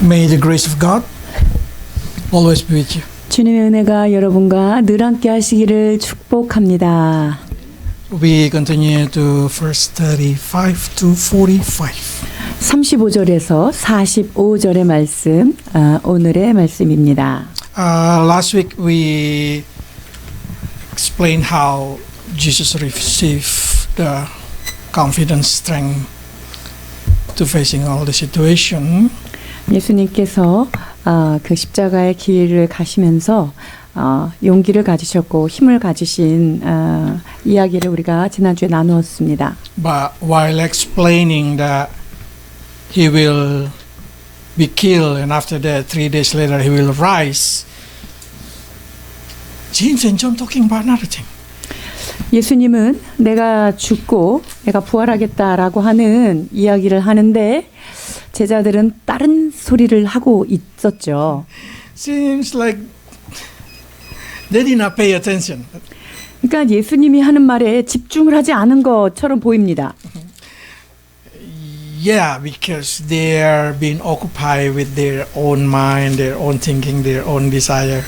May the grace of God always be with you. 주님의 은혜가 여러분과 늘 함께 하시기를 축복합니다. We continue to verse 35 to 45. 35절에서 45절의 말씀, 오늘의 말씀입니다. Last week we explained how Jesus received the confidence, strength to facing all the situation. 예수님께서 그 십자가의 길을 가시면서 용기를 가지셨고 힘을 가지신 이야기를 우리가 지난주에 나누었습니다. But while explaining that he will be killed and after that 3 days later he will rise, James and John talking about another thing. 예수님은 내가 죽고 내가 부활하겠다라고 하는 이야기를 하는데 제자들은 다른 소리를 하고 있었죠. Seems like they did not pay attention. 그러니까 예수님이 하는 말에 집중을 하지 않은 것처럼 보입니다. Yeah, because they are being occupied with their own mind, their own thinking, their own desire.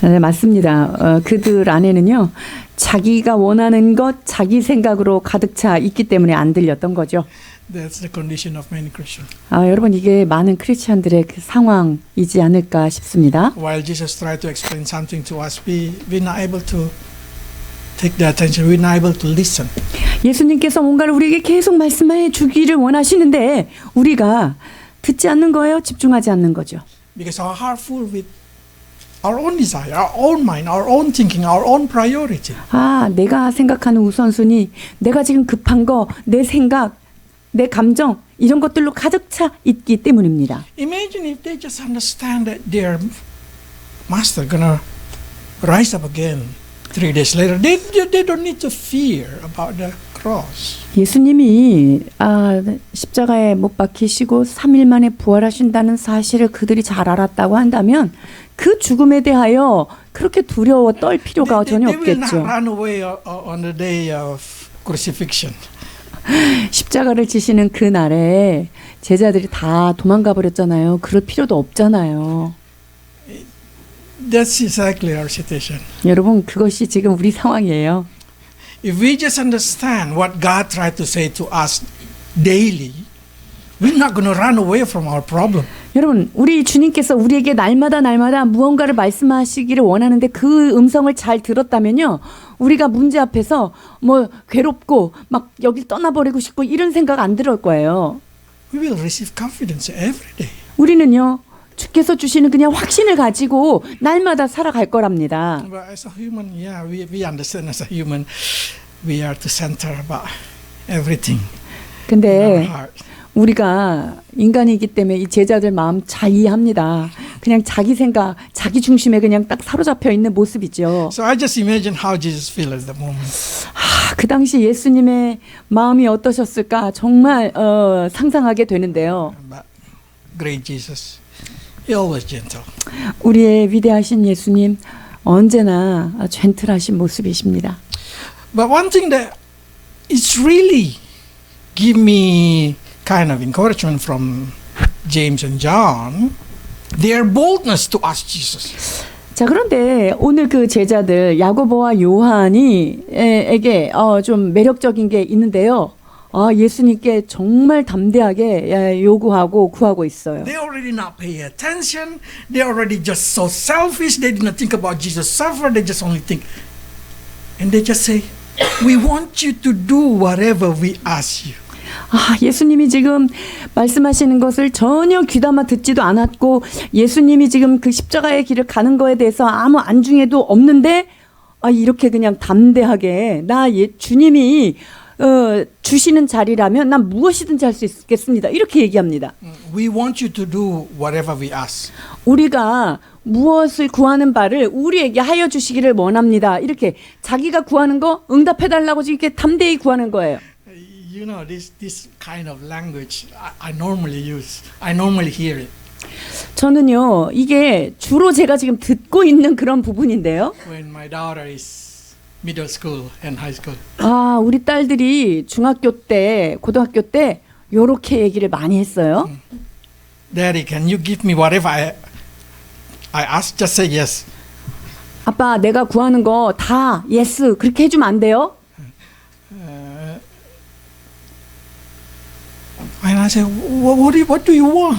네, 맞습니다. 그들 안에는요, 자기가 원하는 것, 자기 생각으로 가득 차 있기 때문에 안 들렸던 거죠. That's the condition of many Christians. 여러분, 이게 많은 크리스천들의 그 상황이지 않을까 싶습니다. While Jesus tried to explain something to us, we're not able to take the attention. We're not able to listen. 예수님께서 뭔가를 우리에게 계속 말씀해 주기를 원하시는데 우리가 듣지 않는 거예요? 집중하지 않는 거죠. Because our heart full with our own desire, our own mind, our own thinking, our own priority. 내가 생각하는 우선순위, 내가 지금 급한 거, 내 생각, 내 감정 이런 것들로 가득 차 있기 때문입니다. Imagine if they just understand that their master gonna rise up again 3 days later. They don't need to fear about the cross. 예수님이 십자가에 못 박히시고 3일 만에 부활하신다는 사실을 그들이 잘 알았다고 한다면 그 죽음에 대하여 그렇게 두려워 떨 필요가 전혀 They will not 없겠죠. run away on the day of crucifixion. 십자가를 지시는 그 날에 제자들이 다 도망가 버렸잖아요. 그럴 필요도 없잖아요. That's exactly our situation. 여러분, 그것이 지금 우리 상황이에요. If we just understand what God tried to say to us daily, we're not going to run away from our problem. 여러분, 우리 주님께서 우리에게 날마다 무언가를 말씀하시기를 원하는데 그 음성을 잘 들었다면요, 우리가 문제 앞에서 뭐 괴롭고 막 여길 떠나버리고 싶고 이런 생각 안 들을 거예요. We will receive confidence every day. 우리는요, 주께서 주시는 그냥 확신을 가지고 날마다 살아갈 거랍니다. But as a human, yeah, we understand as a human, we are to center about everything in our 근데 heart. 우리가 인간이기 때문에 이 제자들 마음 잘 이해합니다. 그냥 자기 생각, 자기 중심에 그냥 딱 사로잡혀 있는 모습이죠. So I just imagine how Jesus felt at the moment. 그 당시 예수님의 마음이 어떠셨을까 정말 상상하게 되는데요. But great Jesus, he always gentle. 우리의 위대하신 예수님 언제나 젠틀하신 모습이십니다. But one thing that is really give me kind of encouragement from James and John, their boldness to ask Jesus. 자, 그런데 오늘 그 제자들 야고보와 요한이에게 좀 매력적인 게 있는데요. 예수님께 정말 담대하게 요구하고 구하고 있어요. They already not pay attention. They already just so selfish. They did not think about Jesus' suffer. They just only think, and they just say, "We want you to do whatever we ask you." 예수님이 지금 말씀하시는 것을 전혀 귀담아 듣지도 않았고 예수님이 지금 그 십자가의 길을 가는 거에 대해서 아무 안중에도 없는데 이렇게 그냥 담대하게 주님이 주시는 자리라면 난 무엇이든지 할 수 있겠습니다. 이렇게 얘기합니다. We want you to do whatever we ask. 우리가 무엇을 구하는 바를 우리에게 하여 주시기를 원합니다. 이렇게 자기가 구하는 거 응답해달라고 이렇게 담대히 구하는 거예요. You know, this kind of language I normally use. I normally hear it. 저는요, 이게 주로 제가 지금 듣고 있는 그런 부분인데요. When my daughter is middle school and high school. 우리 딸들이 중학교 때, 고등학교 때 요렇게 얘기를 많이 했어요. Daddy, can you give me whatever I ask? Just say yes. 아빠, 내가 구하는 거 다 예스 그렇게 해주면 안 돼요? And I said, what do you want?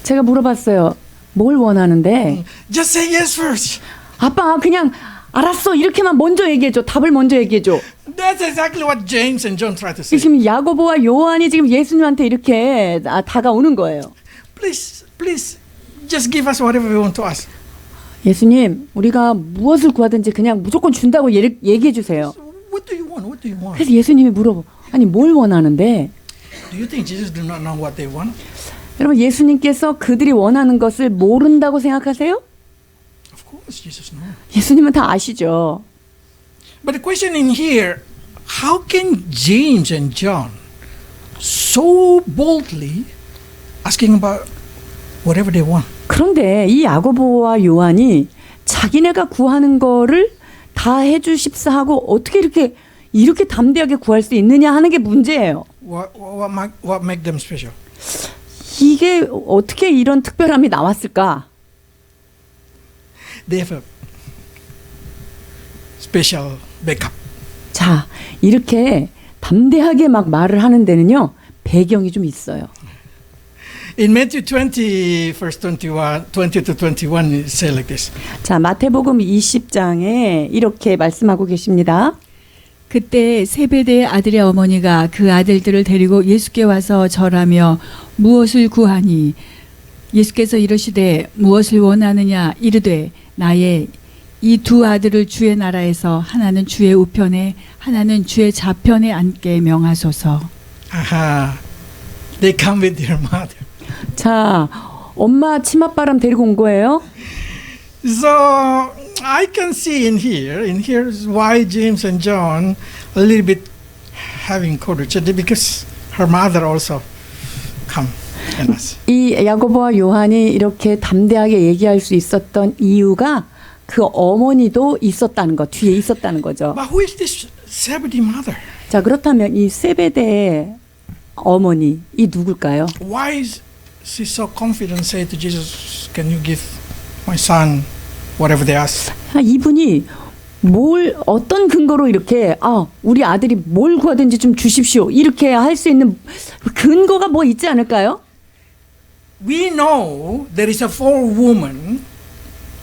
제가 물어봤어요. 뭘 원하는데? Just say yes first. 아빠, 그냥 알았어 이렇게만 먼저 얘기해줘. 답을 먼저 얘기해줘. That's exactly what James and John try to say. 지금 야고보와 요한이 지금 예수님한테 이렇게 다가오는 거예요. Please, just give us whatever we want to ask. 예수님, 우리가 무엇을 구하든지 그냥 무조건 준다고 얘기해 주세요. What do you want? What do you want? 그래서 예수님이 물어봐. 아니, 뭘 원하는데? Do you think Jesus do not know what they want? 여러분, 예수님께서 그들이 원하는 것을 모른다고 생각하세요? Of course, Jesus knows. 예수님은 다 아시죠. But the question in here, how can James and John so boldly asking about whatever they want? 그런데 이 야고보와 요한이 자기네가 구하는 거를 다 해주십사 하고 어떻게 이렇게 담대하게 구할 수 있느냐 하는 게 문제예요. What make them special? 이게 어떻게 이런 특별함이 나왔을까? They have a special backup. 자, 이렇게 담대하게 막 말을 하는 데는요, 배경이 좀 있어요. In Matthew 20, verse 20 to 21, it says like this. 자, 마태복음 20장에 이렇게 말씀하고 계십니다. 그때 세베대의 아들의 어머니가 그 아들들을 데리고 예수께 와서 절하며 무엇을 구하니 예수께서 이르시되 무엇을 원하느냐 이르되 나의 이 두 아들을 주의 나라에서 하나는 주의 우편에 하나는 주의 좌편에 앉게 명하소서. Aha. They come with their mother. 자, 엄마 치맛바람 데리고 온 거예요. So I can see in here is why James and John a little bit having courage because her mother also come and ask. 이 야고보와 요한이 이렇게 담대하게 얘기할 수 있었던 이유가 그 어머니도 있었다는 거, 뒤에 있었다는 거죠. But who is this Zebedee mother? 자, 그렇다면 이 세베대의 어머니, 이 누굴까요? Why is she so confident say to Jesus, can you give my son whatever they ask? 이분이 어떤 근거로 이렇게 우리 아들이 뭘 구하든지 좀 주십시오 이렇게 할 수 있는 근거가 뭐 있지 않을까요? We know there is a four woman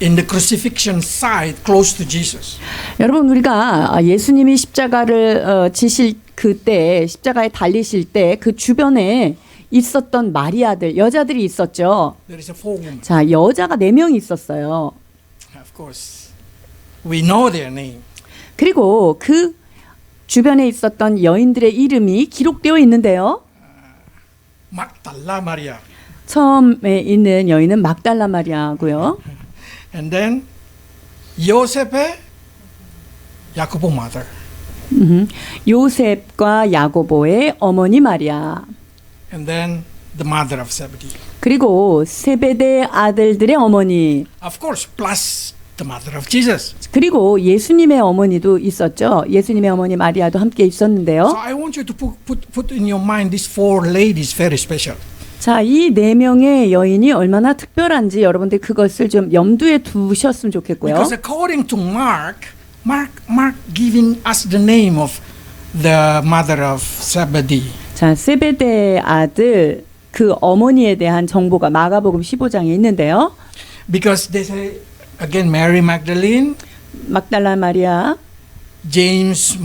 in the crucifixion side close to Jesus. 여러분, 우리가 예수님이 십자가를 지실 그때 십자가에 달리실 때 그 주변에 있었던 마리아들, 여자들이 있었죠. There is a four woman. 자, 여자가 4명이 있었어요. Of course, we know their name. 그리고 그 주변에 있었던 여인들의 이름이 기록되어 있는데요. Magdala Maria. 처음에 있는 여인은 막달라 마리아고요. And then 요셉의 야고보 mother. 요셉과 야고보의 어머니 마리아. And then the mother of Zebedee. 그리고 세베대 아들들의 어머니. Of course, plus the mother of Jesus. 그리고 예수님의 어머니도 있었죠. 예수님의 어머니 마리아도 함께 So 있었는데요. I want you to put in your mind these four ladies very special. 자, 이 4명의 여인이 얼마나 특별한지 여러분들 그것을 좀 염두에 두셨으면 좋겠고요. Because according to Mark giving us the name of the mother of Zebedee. 자, 세베대 아들 그 어머니에 대한 정보가 마가복음 15장에 있는데요. Because they say again Mary Magdalene, 막달라 마리아, James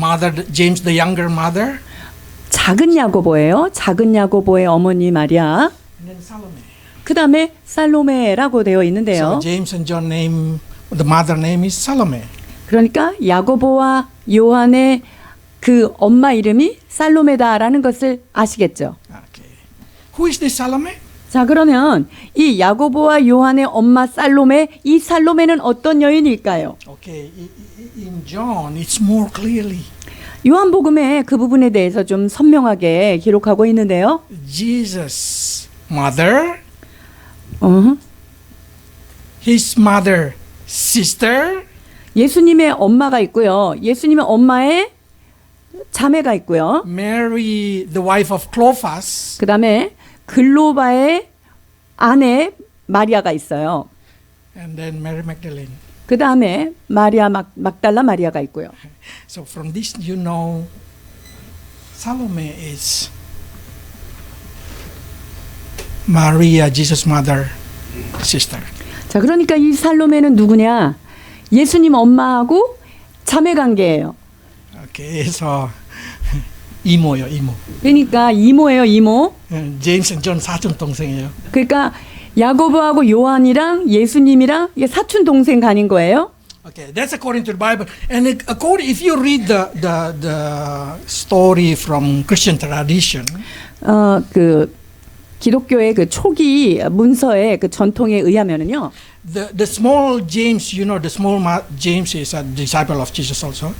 the younger mother, 작은 야고보예요. 작은 야고보의 어머니 마리아. and then Salome. 그다음에 살로메라고 되어 있는데요. So James and John name, the mother name is Salome. 그러니까 야고보와 요한의 그 엄마 이름이 살로메다라는 것을 아시겠죠? Okay. Who is this Salome? 자, 그러면 이 야고보와 요한의 엄마 살로메, 이 살로메는 어떤 여인일까요? Okay, in John it's more clearly. 요한복음에 그 부분에 대해서 좀 선명하게 기록하고 있는데요. Jesus' mother, 어, his mother, sister, 예수님의 엄마가 있고요. 예수님의 엄마의 자매가 있고요. Mary, the wife of Clopas, 그다음에 글로바의 아내 마리아가 있어요. and then Mary Magdalene. 그 다음에 마리아 막달라 마리아가 있고요. So from this, you know, Salome is Maria, Jesus' mother, sister. 자, 그러니까 이 살로메는 누구냐? 예수님 엄마하고 자매 관계예요. Okay, so 이모요, 이모. 그러니까 이모예요, 이모. 제임스 and 존 사촌 동생이에요. 그러니까 야고보하고 요한이랑 예수님이랑 이게 사촌 동생 간인 거예요. Okay, that's according to the Bible. And according, if you read the story from Christian tradition, 그 기독교의 그 초기 문서의 그 전통에 의하면은요. the small James, you know, the small James is a disciple of Jesus also.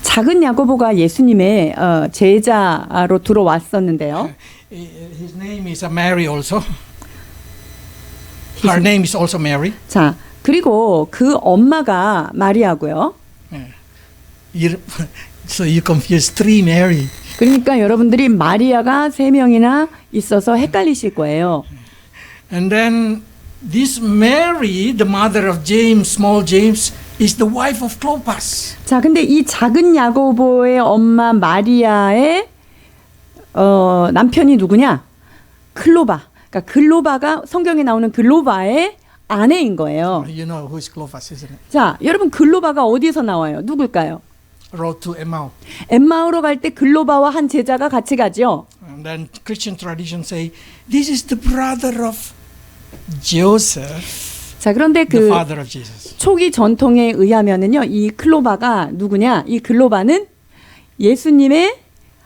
작은 야고보가 예수님의 제자로 들어왔었는데요. His name is Mary also. Her name is also Mary. 자, 그리고 그 엄마가 마리아고요. So you confuse three Mary. 그러니까 여러분들이 마리아가 3명이나 있어서 헷갈리실 거예요. And then this Mary, the mother of James, small James, is the wife of Clopas. 자, 근데 이 작은 야고보의 엄마 마리아의 남편이 누구냐? 클로바. 그러니까 글로바가 성경에 나오는 글로바의 아내인 거예요. You know who is Clopas, isn't it? 자, 여러분 글로바가 어디에서 나와요? 누굴까요? Road to Emmaus. 엠마오로 갈 때 글로바와 한 제자가 같이 가죠. And then Christian tradition say this is the brother of Joseph, 자, 그런데 the 그 father of Jesus. 초기 전통에 의하면은요, 이 클로바가 누구냐? 이 글로바는 예수님의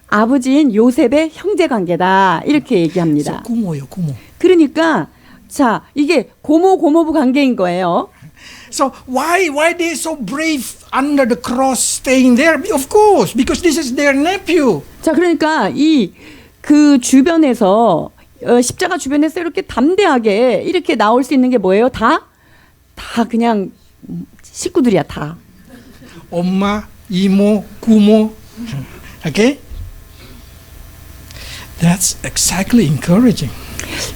아버지인 요셉의 형제 관계다. 이렇게 So 얘기합니다. 구모요, 구모. 그러니까 자, 이게 고모부 관계인 거예요. So why they so brave under the cross staying there? Of course, because this is their nephew. 자, 그러니까 이 그 주변에서 십자가 주변에서 이렇게 담대하게 이렇게 나올 수 있는 게 뭐예요? 다 그냥 식구들이야, 다. 엄마, 이모, 구모. Okay? That's exactly encouraging.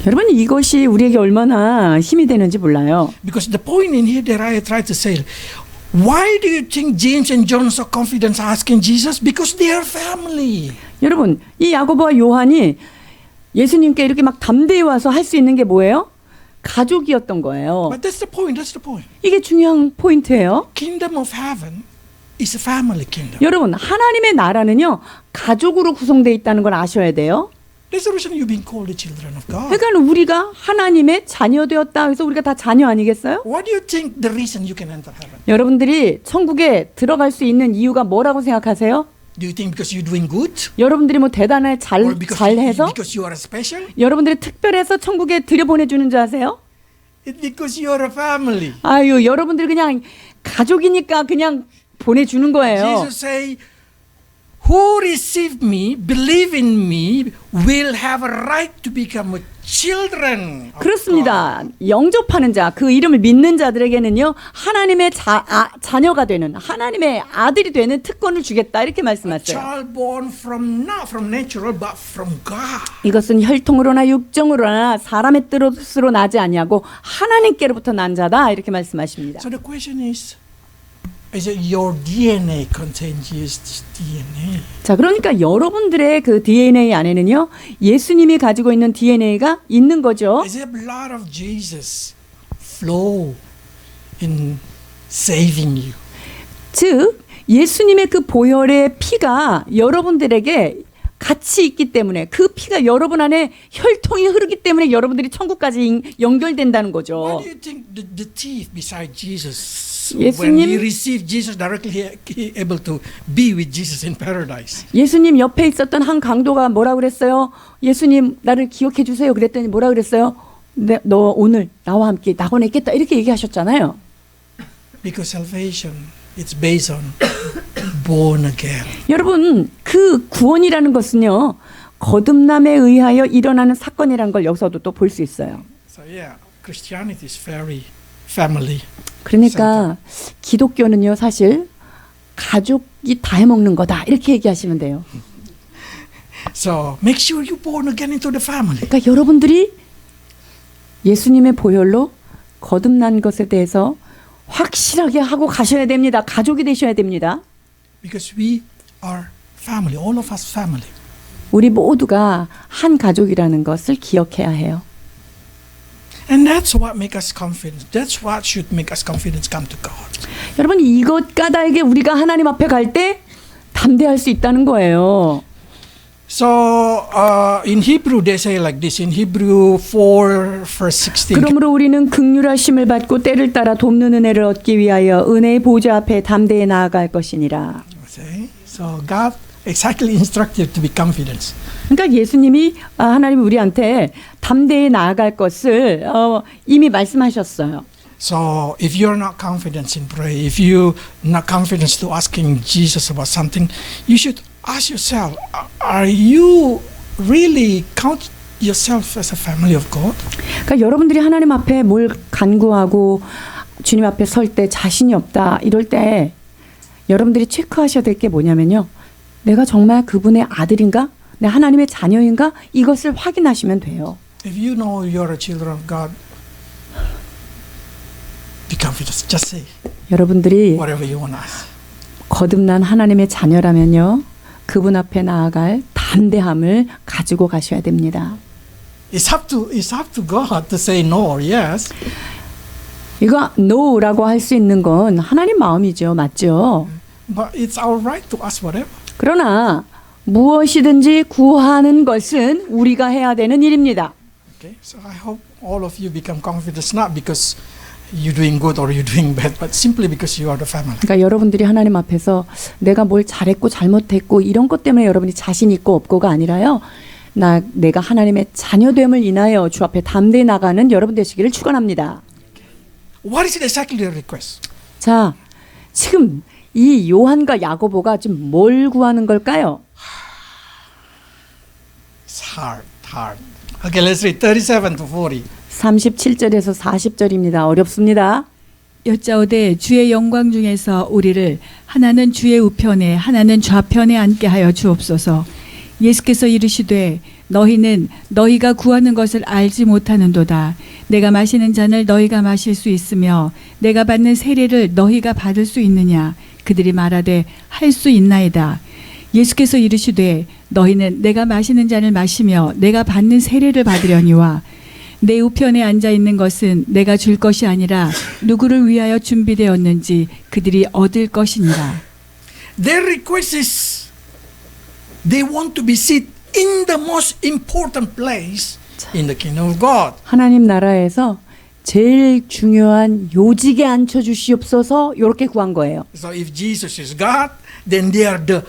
여러분, 이것이 우리에게 얼마나 힘이 되는지 몰라요. Because the point in here that I try to say, why do you think James and John so confident asking Jesus? Because they are family. 여러분, 이 야고보와 요한이 예수님께 이렇게 막 담대히 와서 할 수 있는 게 뭐예요? 가족이었던 거예요. But that's the point. That's the point. 이게 중요한 포인트예요. Kingdom of heaven is a family kingdom. 여러분, 하나님의 나라는요, 가족으로 구성되어 있다는 걸 아셔야 돼요. That's the reason you've been called the children of God. 그러니까 우리가 하나님의 자녀되었다. 그래서 우리가 다 자녀 아니겠어요? What do you think the reason you can enter heaven? 여러분들이 천국에 들어갈 수 있는 이유가 뭐라고 생각하세요? Do you think because you're doing good? 여러분들이 뭐 대단히 Or because 잘해서? you are special? 여러분들이 특별해서 천국에 들여보내주는 줄 아세요? It's because you are a family. 아유, 여러분들 그냥 가족이니까 그냥 보내주는 거예요. Jesus say, who receive me, believe in me, will have a right to become a children of 그렇습니다. God. 영접하는 자, 그 이름을 믿는 자들에게는요, 하나님의 자녀가 되는, 하나님의 아들이 되는 특권을 주겠다. 이렇게 A 말씀하셨어요. child born not from natural, but from God. 이것은 혈통으로나 육정으로나 사람의 뜻으로 나지 아니하고 하나님께로부터 난 자다. 이렇게 말씀하십니다. So the question is it your DNA contains Jesus' DNA? 자, 그러니까 여러분들의 그 DNA 안에는요, 예수님이 가지고 있는 DNA가 있는 거죠. Is the blood of Jesus flow in saving you? 즉, 예수님의 그 보혈의 피가 여러분들에게 같이 있기 때문에, 그 피가 여러분 안에 혈통이 흐르기 때문에 여러분들이 천국까지 연결된다는 거죠. Why do you think the thief beside Jesus, 예수님- when he received Jesus directly, he able to be with Jesus in paradise? 예수님 옆에 있었던 한 강도가 뭐라 그랬어요? 예수님, 나를 기억해 주세요. 그랬더니 뭐라 그랬어요? 너 오늘 나와 함께 낙원에 있겠다. 이렇게 얘기하셨잖아요. Because salvation, it's based on born again. 여러분, 그 구원이라는 것은요, 거듭남에 의하여 일어나는 사건이라는 걸 여기서도 또 볼 수 있어요. So yeah, Christianity is very family. 그러니까 기독교는요, 사실 가족이 다 해먹는 거다. 이렇게 얘기하시면 돼요. So make sure you're born again into the family. 그러니까 여러분들이 예수님의 보혈로 거듭난 것에 대해서 확실하게 하고 가셔야 됩니다. 가족이 되셔야 됩니다. Because we are family, all of us family. 우리 모두가 한 가족이라는 것을 기억해야 해요. And that's what makes us confident. That's what should make us confidence come to God. 여러분 이것 까닭에 우리가 하나님 앞에 갈 때 담대할 수 있다는 거예요. So in Hebrew they say like this in Hebrew 4 verse 16. 그러므로 우리는 긍휼하심을 받고 때를 따라 돕는 은혜를 얻기 위하여 은혜의 보좌 앞에 담대히 나아갈 것이니라. Okay? So God exactly instructed to be confident. 그러니까 예수님이 하나님이 우리한테 담대히 나아갈 것을 이미 말씀하셨어요. So if you're not confident in prayer, if you're not confident to asking Jesus about something, you should ask yourself, are you really count yourself as a family of God? 그러니까 여러분들이 하나님 앞에 뭘 간구하고 주님 앞에 설 때 자신이 없다 이럴 때 여러분들이 체크하셔야 될 게 뭐냐면요. 내가 정말 그분의 아들인가? 내 하나님의 자녀인가? 이것을 확인하시면 돼요. If you know you're a children of God, be confident. Just say 여러분들이 whatever you want to ask. 거듭난 하나님의 자녀라면요. 그분 앞에 나아갈 담대함을 가지고 가셔야 됩니다. It's up to God to say no or yes. 이거 no라고 할 수 있는 건 하나님 마음이죠. 맞죠? But it's our right to ask whatever. 그러나 무엇이든지 구하는 것은 우리가 해야 되는 일입니다. Okay, so I hope all of you become confident not because you're doing good or you're doing bad, but simply because you are the family. 그러니까 여러분들이 하나님 앞에서 내가 뭘 잘했고 잘못했고 이런 것 때문에 여러분이 자신 있고 없고가 아니라요. 내가 하나님의 자녀됨을 인하여 주 앞에 담대히 나가는 여러분 되시기를 축원합니다. What is exactly the request? 자, 지금 이 요한과 야고보가 지금 뭘 구하는 걸까요? It's hard. Okay, let's read 37 to 40. 37절에서 40절입니다. 어렵습니다. 여짜오되 주의 영광 중에서 우리를 하나는 주의 우편에 하나는 좌편에 앉게 하여 주옵소서. 예수께서 이르시되 너희는 너희가 구하는 것을 알지 못하는도다. 내가 마시는 잔을 너희가 마실 수 있으며 내가 받는 세례를 너희가 받을 수 있느냐. 그들이 말하되 할 수 있나이다. 예수께서 이르시되 너희는 내가 마시는 잔을 마시며 내가 받는 세례를 받으려니와 내 우편에 앉아 있는 것은 내가 줄 것이 아니라 누구를 위하여 준비되었는지 그들이 얻을 것이니라. Their request is they want to be seated in the most important place in the kingdom of God. 하나님 나라에서 제일 중요한 요직에 앉혀 주시옵소서 이렇게 구한 거예요. So if Jesus is God, then they are the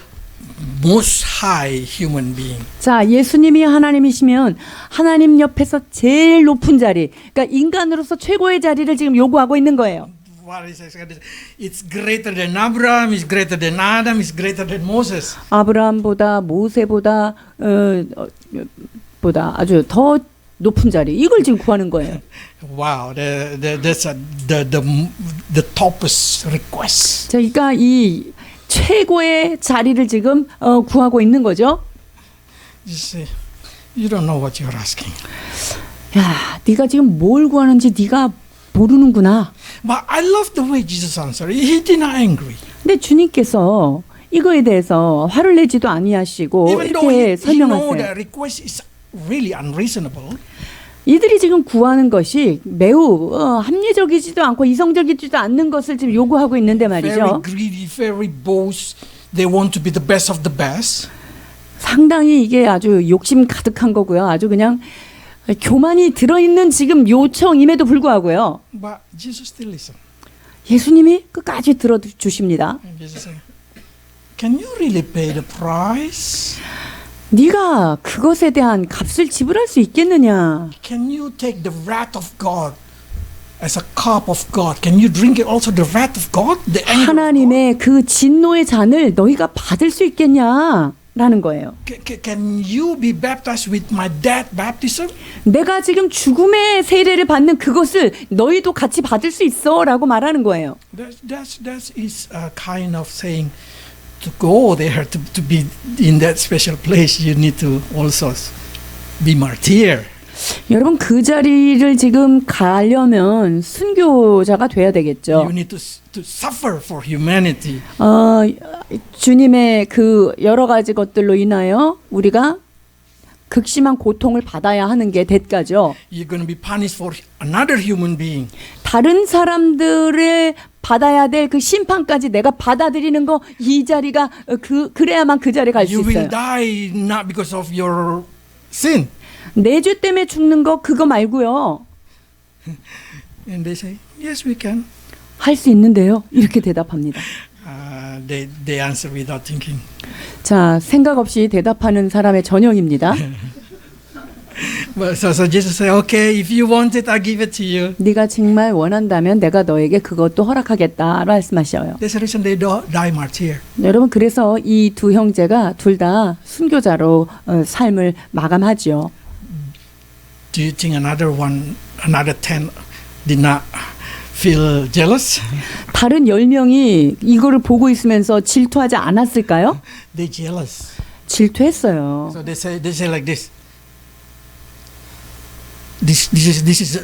most high human being. 자, 예수님이 하나님이시면 하나님 옆에서 제일 높은 자리, 그러니까 인간으로서 최고의 자리를 지금 요구하고 있는 거예요. What is it? It's greater than Abraham, it's greater than Adam, it's greater than Moses. 아브라함보다 모세보다 보다 아주 더 높은 자리 이걸 지금 구하는 거예요. Wow, that's the topest request. 자, 그러니까 이 최고의 자리를 지금 구하고 있는 거죠. You see, you don't know what you're asking. 야, 네가 지금 뭘 구하는지 네가 모르는구나. But I love the way Jesus answered. He did not angry. 근데 주님께서 이거에 대해서 화를 내지도 아니하시고 Even though 이렇게 he know 설명하세요. the request is really unreasonable. 이들이 지금 구하는 것이 매우 합리적이지도 않고 이성적이지도 않는 것을 지금 요구하고 있는데 Very 말이죠. greedy, very boast. They want to be the best of the best. 상당히 이게 아주 욕심 가득한 거고요. 아주 그냥 교만이 들어있는 지금 요청임에도 불구하고요. But Jesus still listened. 예수님이 끝까지 들어주십니다. And Jesus said, "Can you really pay the price? 네가 그것에 대한 값을 지불할 수 있겠느냐? Can you take the wrath of God as a cup of God? Can you drink it also the wrath of God? The anger of God? 하나님의 그 진노의 잔을 너희가 받을 수 있겠냐? 라는 거예요. Can you be baptized with my death baptism? 내가 지금 죽음의 세례를 받는 그것을 너희도 같이 받을 수 있어 라고 말하는 거예요. That is a kind of saying to go there to be in that special place you need to also be martyr. 여러분 그 자리를 지금 가려면 순교자가 돼야 되겠죠. You need to suffer for humanity. 주님의 그 여러 가지 것들로 인하여 우리가 극심한 고통을 받아야 하는 게 대가죠. You're going to be punished for another human being. 다른 사람들의 받아야 될 그 심판까지 내가 받아들이는 거 이 자리가 그래야만 그 자리에 갈 수 You will 있어요. die not because of your sin. 내 죄 때문에 죽는 거 그거 말고요. And they say, yes, we can. 할 수 있는데요. 이렇게 대답합니다. They answer without thinking. 자, 생각 없이 대답하는 사람의 전형입니다. But so Jesus said, okay, if you want it, I'll give it to you. 네가 정말 원한다면 내가 너에게 그것도 허락하겠다 말씀하셔요. That's the reason they die martyr. 여러분 그래서 이 두 형제가 둘 다 순교자로 삶을 마감하죠. Do you think another 10 did not feel jealous? 다른 10명이 이거를 보고 있으면서 질투하지 않았을까요? They jealous. 질투했어요. So they say like this. This is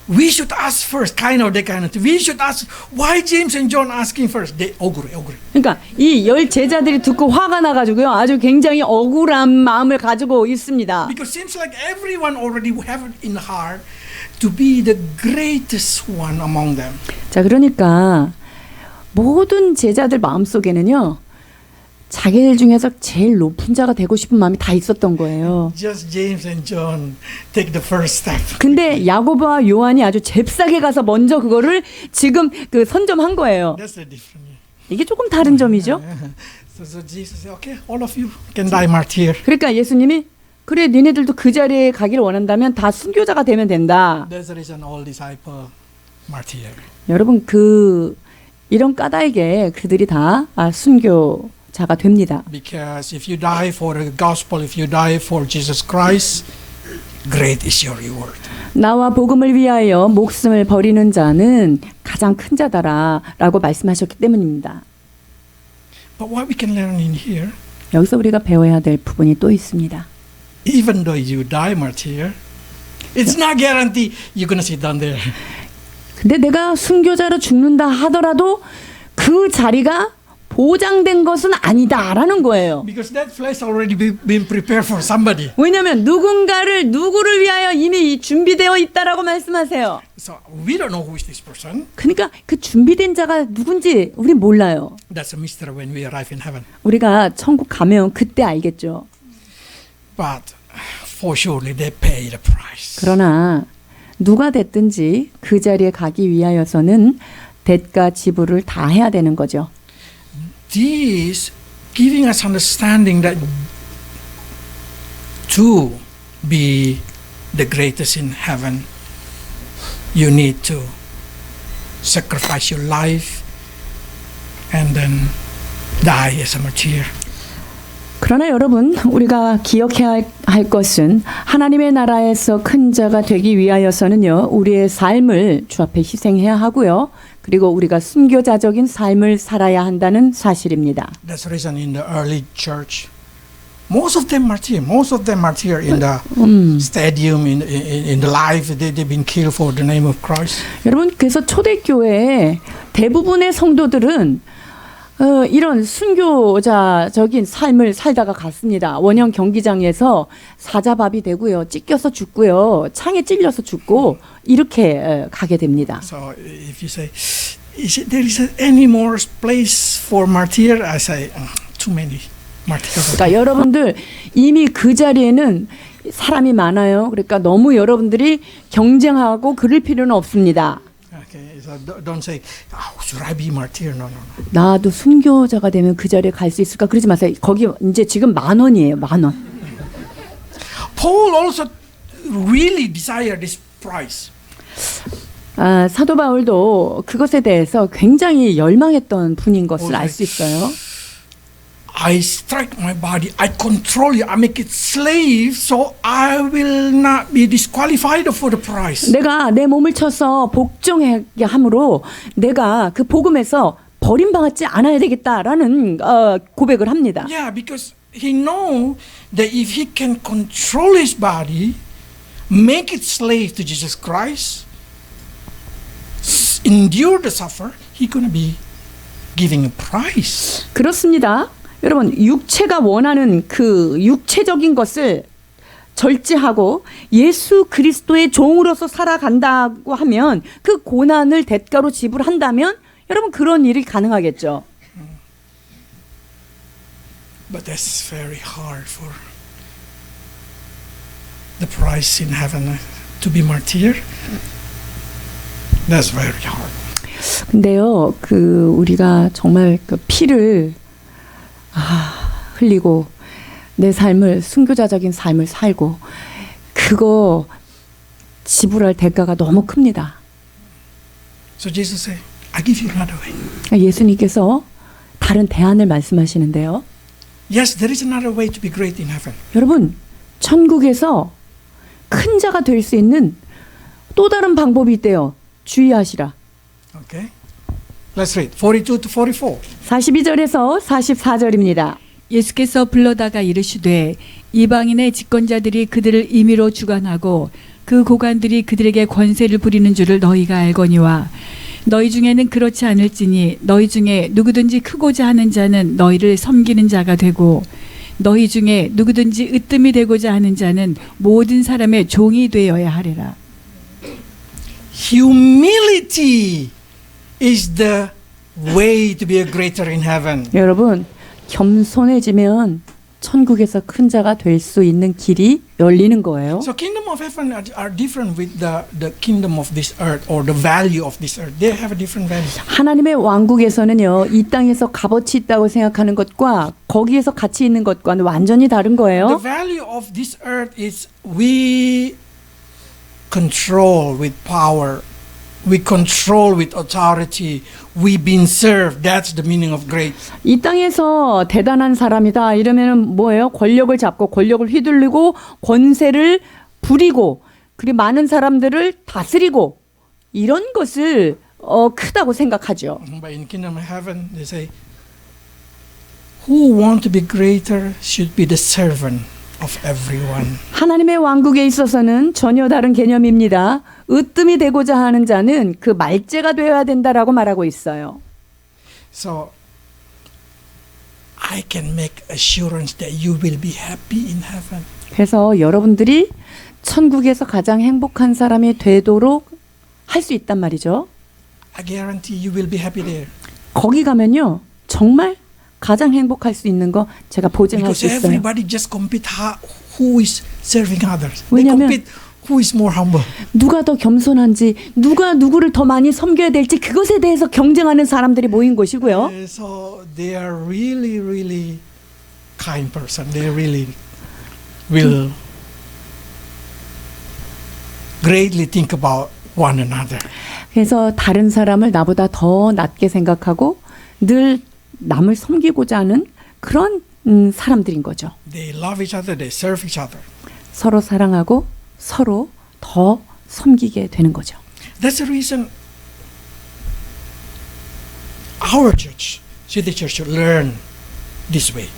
we should ask first, kind of. We should ask why James and John asking first. They agree. 그러니까 이 10 제자들이 듣고 화가 나가지고요. 아주 굉장히 억울한 마음을 가지고 있습니다. Because it seems like everyone already have it in heart to be the greatest one among them. 자, 그러니까 모든 제자들 마음속에는요. 자기들 중에서 제일 높은 자가 되고 싶은 마음이 다 있었던 거예요. Just James and John take the first step. 근데 야고보와 요한이 아주 잽싸게 가서 먼저 그거를 지금 그 선점한 거예요. That's the difference. 이게 조금 다른 점이죠. So Jesus said, okay, all of you can die martyr. 그러니까 예수님이 그래 니네들도 그 자리에 가기를 원한다면 다 순교자가 되면 된다. That's the reason all disciple martyr. 여러분 이런 까닭에 그들이 다 순교자가 됩니다. Because if you die for the gospel, if you die for Jesus Christ, great is your reward. 나와 복음을 위하여 목숨을 버리는 자는 가장 큰 자다라고 말씀하셨기 때문입니다. But what we can learn in here, 여기서 우리가 배워야 될 부분이 또 있습니다. even though you die martyr, it's not guaranteed you're going to sit down there. 근데 내가 순교자로 죽는다 하더라도 그 자리가 보장된 것은 아니다라는 거예요. Because that place already been prepared for somebody. 왜냐하면 누구를 위하여 이미 준비되어 있다라고 말씀하세요. So we don't know who is this person. 그러니까 그 준비된 자가 누군지 우리 몰라요. That's a mystery when we arrive in heaven. 우리가 천국 가면 그때 알겠죠. But for surely they pay the price. 그러나 누가 됐든지 그 자리에 가기 위하여서는 대가 지불을 다 해야 되는 거죠. This giving us understanding that to be the greatest in heaven, you need to sacrifice your life and then die as a martyr. 그러나 여러분 우리가 기억해야 할 것은 하나님의 나라에서 큰 자가 되기 위하여서는요. 우리의 삶을 주 앞에 희생해야 하고요. 그리고 우리가 순교자적인 삶을 살아야 한다는 사실입니다. That's the reason in the early church, most of them martyr in the stadium, in the life, they've been killed for the name of Christ. 여러분 그래서 초대교회의 대부분의 성도들은 이런 순교자적인 삶을 살다가 갔습니다. 원형 경기장에서 사자밥이 되고요. 찢겨서 죽고요. 창에 찔려서 죽고 이렇게 가게 됩니다. So if you say, there is any more place for martyr? I say, too many martyrs. 그러니까 여러분들 이미 그 자리에는 사람이 많아요. 그러니까 너무 여러분들이 경쟁하고 그럴 필요는 없습니다. Okay, so don't say, should I be martyr? No. 나도 순교자가 되면 그 자리에 갈 수 있을까? 그러지 마세요. 거기 이제 지금 10,000원이에요. 10,000원. Paul also really desired this price. 사도 바울도 그것에 대해서 굉장히 열망했던 분인 것을 알 수 있어요. I strike my body, I control you, I make it slave, so I will not be disqualified for the prize. 내가 내 몸을 쳐서 복종하게 함으로 내가 그 복음에서 버림받지 않아야 되겠다라는 고백을 합니다. Yeah, because he know that if he can control his body, make it slave to Jesus Christ, endure the suffer, he gonna be giving a price. 그렇습니다. 여러분, 육체가 원하는 그 육체적인 것을 절제하고 예수 그리스도의 종으로서 살아간다고 하면 그 고난을 대가로 지불한다면 여러분 그런 일이 가능하겠죠. But that's very hard for the price in heaven to be martyr. That's very hard. 근데요, 그 우리가 정말 그 피를 흘리고 내 삶을 순교자적인 삶을 살고 그거 지불할 대가가 너무 큽니다. So Jesus said, I give you another way. 예수님께서 다른 대안을 말씀하시는데요. Yes, there is another way to be great in heaven. 여러분, 천국에서 큰 자가 될 수 있는 또 다른 방법이 있대요. 주의하시라. Okay. Let's read 42 to 44. 42절에서 44절입니다. 예수께서 불러다가 이르시되 이방인의 집권자들이 그들을 임의로 주관하고 그 고관들이 그들에게 권세를 부리는 줄을 너희가 알거니와 너희 중에는 그렇지 않을지니 너희 중에 누구든지 크고자 하는 자는 너희를 섬기는 자가 되고 너희 중에 누구든지 으뜸이 되고자 하는 자는 모든 사람의 종이 되어야 하리라. Humility is the way to be a greater in heaven. 여러분, 겸손해지면 천국에서 큰 자가 될 수 있는 길이 열리는 거예요. So kingdom of heaven are different with the kingdom of this earth or the value of this earth. They have a different value. 하나님의 왕국에서는요, 이 땅에서 값어치 있다고 생각하는 것과 거기에서 가치 있는 것과는 완전히 다른 The 거예요. value of this earth is we control with power. We control with authority. We've been served. That's the meaning of great. 이 땅에서 대단한 사람이다 이러면은 뭐예요? 권력을 잡고 권력을 휘둘리고 권세를 부리고 그리고 많은 사람들을 다스리고 이런 것을 크다고 생각하죠. But in kingdom of heaven, they say, who want to be greater should be the servant of everyone. 하나님의 왕국에 있어서는 전혀 다른 개념입니다. 으뜸이 되고자 하는 자는 그 말제가 되어야 된다라고 말하고 있어요. So I can make assurance that you will be happy in heaven. 그래서 여러분들이 천국에서 가장 행복한 사람이 되도록 할 수 있단 말이죠. I guarantee you will be happy there. 거기 가면요. 정말 가장 행복할 수 있는 거 제가 보증할 수 Because 있어요. everybody just compete who is serving others. They 왜냐면 compete who is more humble. 누가 더 겸손한지, 누가 누구를 더 많이 섬겨야 될지 그것에 대해서 경쟁하는 사람들이 모인 곳이고요. So they are really, really kind person. They really will greatly think about one another. 그래서 다른 사람을 나보다 더 낮게 생각하고 늘 남을 섬기고자 하는 그런 사람들인 거죠. They love each other. They serve each other. 서로 사랑하고 서로 더 섬기게 되는 거죠. That's the reason our church, City Church, should learn this way.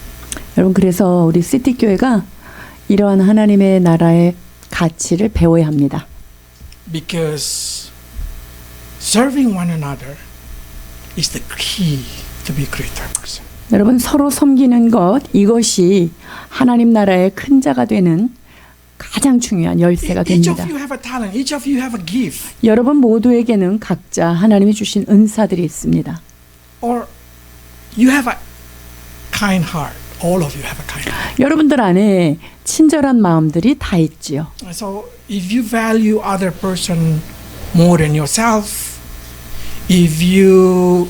여러분, 그래서 우리 시티 교회가 이러한 하나님의 나라의 가치를 배워야 합니다. Because serving one another is the key to be a greater person. 여러분, 서로 섬기는 것, 이것이 하나님 나라의 큰 자가 되는 가장 중요한 열쇠가 Each of 됩니다. you have a talent. Each of you have a gift. 여러분 모두에게는 각자 하나님이 주신 은사들이 있습니다. Or you have a kind heart. All of you have a kind heart. 여러분들 안에 친절한 마음들이 다 있지요. So if you value other person more than yourself, if you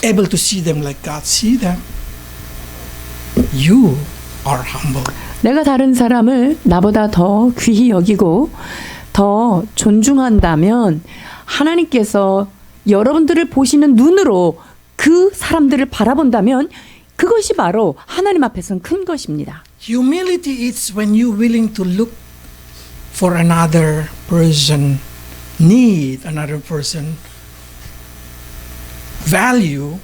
able to see them like God see them, you are humble. 내가 다른 사람을 나보다 더 귀히 여기고 더 존중한다면 하나님께서 여러분들을 보시는 눈으로 그 사람들을 바라본다면 그것이 바로 하나님 앞에서는 큰 것입니다. Humility is when you willing to look for another person need, another person value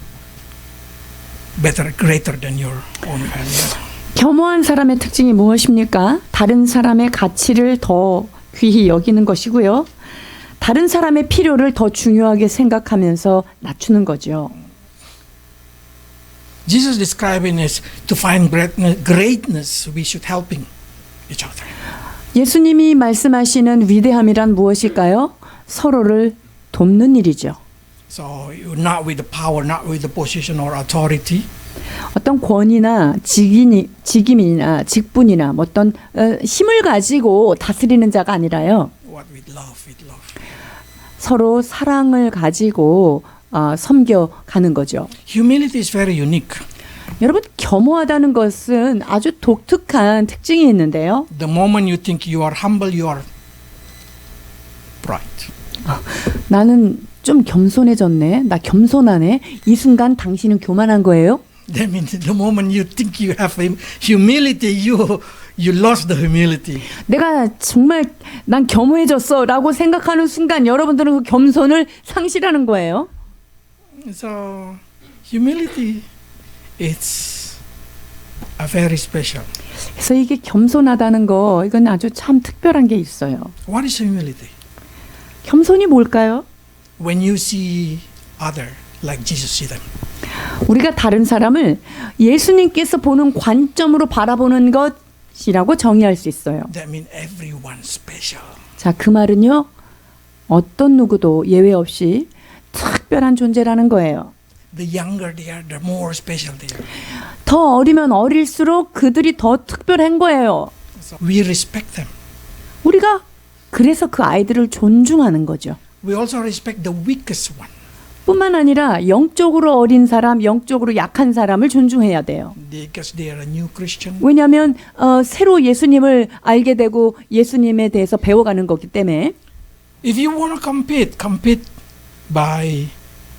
better, greater than your own value. 겸허한 사람의 특징이 무엇입니까? 다른 사람의 가치를 더 귀히 여기는 것이고요. 다른 사람의 필요를 더 중요하게 생각하면서 낮추는 거죠. Jesus describing is to find greatness, we should helping each other. 예수님이 말씀하시는 위대함이란 무엇일까요? 서로를 돕는 일이죠. So not with the power, not with the position or authority. 어떤 권위나 직임이나 직분이나 뭐 어떤 힘을 가지고 다스리는 자가 아니라요. What with love, with love. 서로 사랑을 가지고 섬겨가는 거죠. Humility is very unique. 여러분, 겸허하다는 것은 아주 독특한 특징이 있는데요. The moment you think you are humble, you are pride. 나는 좀 겸손해졌네. 나 겸손하네. 이 순간 당신은 교만한 거예요? That means the moment you think you have humility, you lost the humility. 내가 정말 난 겸허해졌어라고 생각하는 순간 여러분들은 그 겸손을 상실하는 거예요. So humility is a very special. 그래서 이게 겸손하다는 거 이건 아주 참 특별한 게 있어요. What is humility? 겸손이 뭘까요? When you see other like Jesus see them. 우리가 다른 사람을 예수님께서 보는 관점으로 바라보는 것이라고 정의할 수 있어요. That means everyone special. 자, 그 말은요. 어떤 누구도 예외 없이 특별한 존재라는 거예요. The younger they are, the more special they are. 더 어리면 어릴수록 그들이 더 특별한 거예요. So we respect them. 우리가 그래서 그 아이들을 존중하는 거죠. We also respect the weakest one. 뿐만 아니라 영적으로 어린 사람, 영적으로 약한 사람을 존중해야 돼요. Because they are a new Christian. 왜냐하면 새로 예수님을 알게 되고 예수님에 대해서 배워가는 거기 때문에 If you want to compete by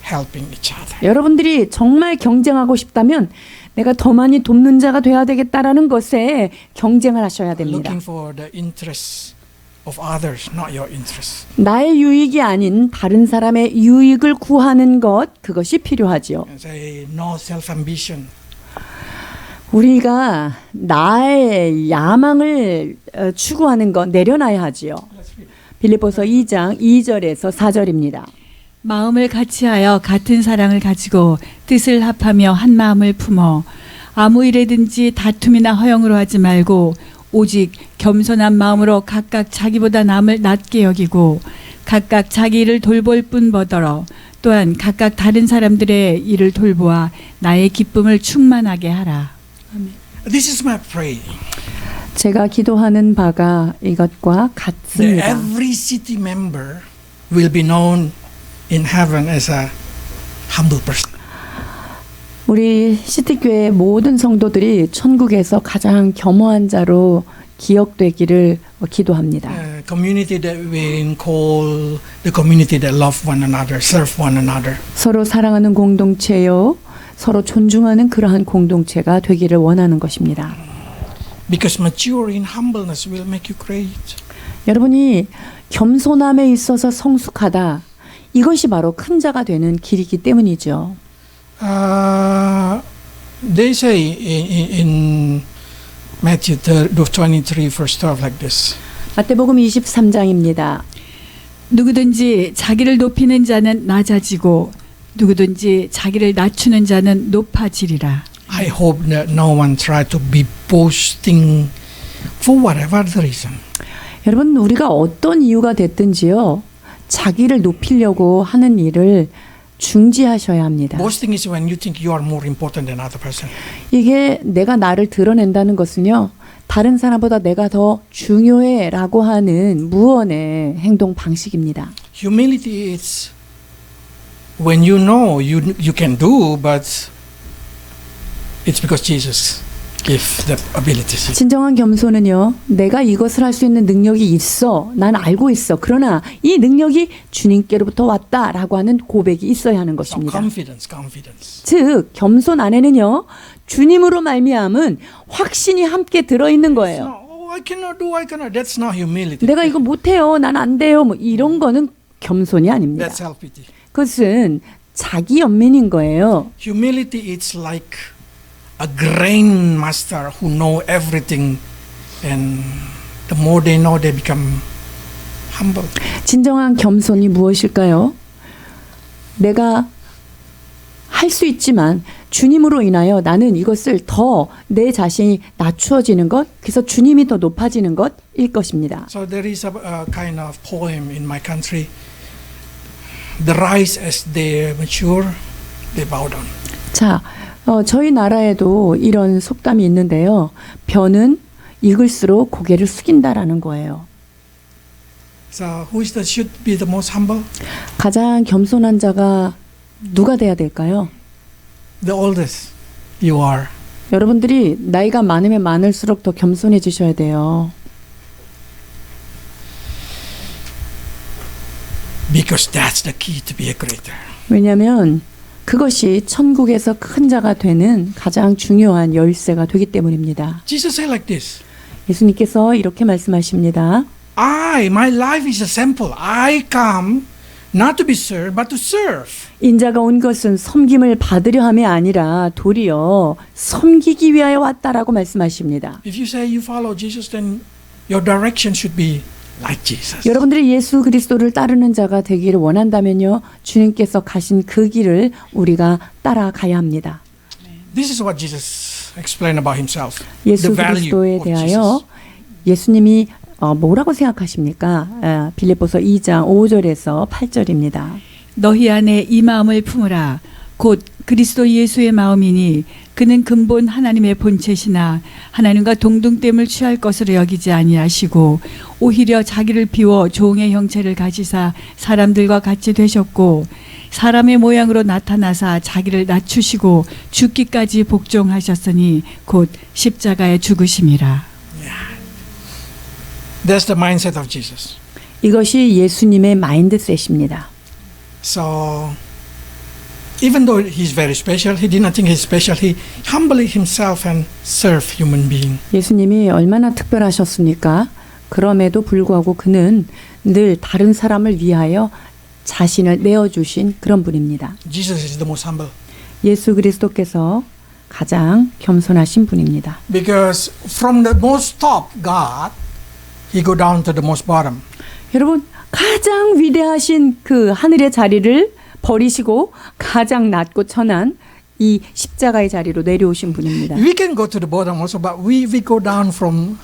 helping each other. 여러분들이 정말 경쟁하고 싶다면 내가 더 많이 돕는 자가 돼야 되겠다라는 것에 경쟁을 하셔야 됩니다. Looking for the interests of others, not your interests. 나의 유익이 아닌 다른 사람의 유익을 구하는 것, 그것이 필요하죠. And say no self-ambition. 우리가 나의 야망을 추구하는 것 내려놔야 하지요. 빌립보서 2장 2절에서 4절입니다. 마음을 같이하여 같은 사랑을 가지고 뜻을 합하며 한 마음을 품어 아무 일에든지 다툼이나 허영으로 하지 말고 오직 겸손한 마음으로 각각 자기보다 남을 낮게 여기고 각각 자기 일을 돌볼 뿐보더러 또한 각각 다른 사람들의 일을 돌보아 나의 기쁨을 충만하게 하라. This is my prayer. 제가 기도하는 바가 이것과 That 같습니다. every city member will be known in heaven as a humble person. 우리 시티교회 모든 성도들이 천국에서 가장 겸허한 자로 기억되기를 기도합니다. Community that we call the community that love one another, serve one another. 서로 사랑하는 공동체요, 서로 존중하는 그러한 공동체가 되기를 원하는 것입니다. Because mature in humbleness will make you great. 여러분이 겸손함에 있어서 성숙하다, 이것이 바로 큰 자가 되는 길이기 때문이죠. They say in Matthew 23 verse 12 like this. 마태복음 23장입니다. 누구든지 자기를 높이는 자는 낮아지고 누구든지 자기를 낮추는 자는 높아지리라. I hope that no one try to be boasting for whatever the reason. 여러분, 우리가 어떤 이유가 됐든지요, 자기를 높이려고 하는 일을 중지하셔야 합니다. Boasting is when you think you are more important than other person. 이게 내가 나를 드러낸다는 것은요, 다른 사람보다 내가 더 중요해라고 하는 무언의 행동 방식입니다. Humility is when you know you can do, but it's because Jesus gave the ability. 진정한 겸손은요, 내가 이것을 할 수 있는 능력이 있어, 난 알고 있어, 그러나 이 능력이 주님께로부터 왔다라고 하는 고백이 있어야 하는 So 것입니다. confidence. 즉 겸손 안에는요, 주님으로 말미암은 확신이 함께 들어있는 거예요. No, I cannot do. That's not humility. 내가 이거 못해요, 난 안 돼요, 뭐 이런 거는 겸손이 아닙니다. That's self-pity. 그것은 자기 연민인 거예요. Humility is like a grain master who know everything, and the more they know, they become humble. 진정한 겸손이 무엇일까요? 내가 할 수 있지만 주님으로 인하여 나는 이것을 더 내 자신이 낮추어지는 것, 그래서 주님이 더 높아지는 것일 것입니다. So there is a kind of poem in my country. The rice as they mature, they bow down. 자, 저희 나라에도 이런 속담이 있는데요. 벼는 익을수록 고개를 숙인다라는 거예요. So who should be the most humble? 가장 겸손한 자가 누가 돼야 될까요? The oldest. You are. 여러분들이 나이가 많으면 많을수록 더 겸손해지셔야 돼요. Because that's the key to be a greater. 왜냐하면 그것이 천국에서 큰 자가 되는 가장 중요한 열쇠가 되기 때문입니다. Jesus said like this. 예수님께서 이렇게 말씀하십니다. My life is a sample. I come not to be served, but to serve. 인자가 온 것은 섬김을 받으려 함이 아니라 도리어 섬기기 위하여 왔다라고 말씀하십니다. If you say you follow Jesus, then your direction should be like Jesus. 여러분들이 예수 그리스도를 따르는 자가 되기를 원한다면요, 주님께서 가신 그 길을 우리가 따라가야 합니다. This is what Jesus explained about himself. 예수 The value 그리스도에 of 대하여 Jesus. 예수님이 뭐라고 생각하십니까? 빌립보서 2장 5절에서 8절입니다. 너희 안에 이 마음을 품으라. 곧 그리스도 예수의 마음이니 그는 근본 하나님의 본체시나 하나님과 동등됨을 취할 것으로 여기지 아니하시고 오히려 자기를 비워 종의 형체를 가지사 사람들과 같이 되셨고 사람의 모양으로 나타나사 자기를 낮추시고 죽기까지 복종하셨으니 곧 십자가에 죽으심이라. That's the mindset of Jesus. 이것이 예수님의 마인드셋입니다. So even though he's very special, he did not think he's special. He humbly himself and served human being. 예수님이 얼마나 특별하셨습니까? 그럼에도 불구하고 그는 늘 다른 사람을 위하여 자신을 내어주신 그런 분입니다. Jesus is the most humble. 예수 그리스도께서 가장 겸손하신 분입니다. Because from the most top God, he go down to the most bottom. 여러분, 가장 위대하신 그 하늘의 자리를 버리시고 가장 낮고 천한 이 십자가의 자리로 내려오신 분입니다. We can go to the bottom also, but we go down from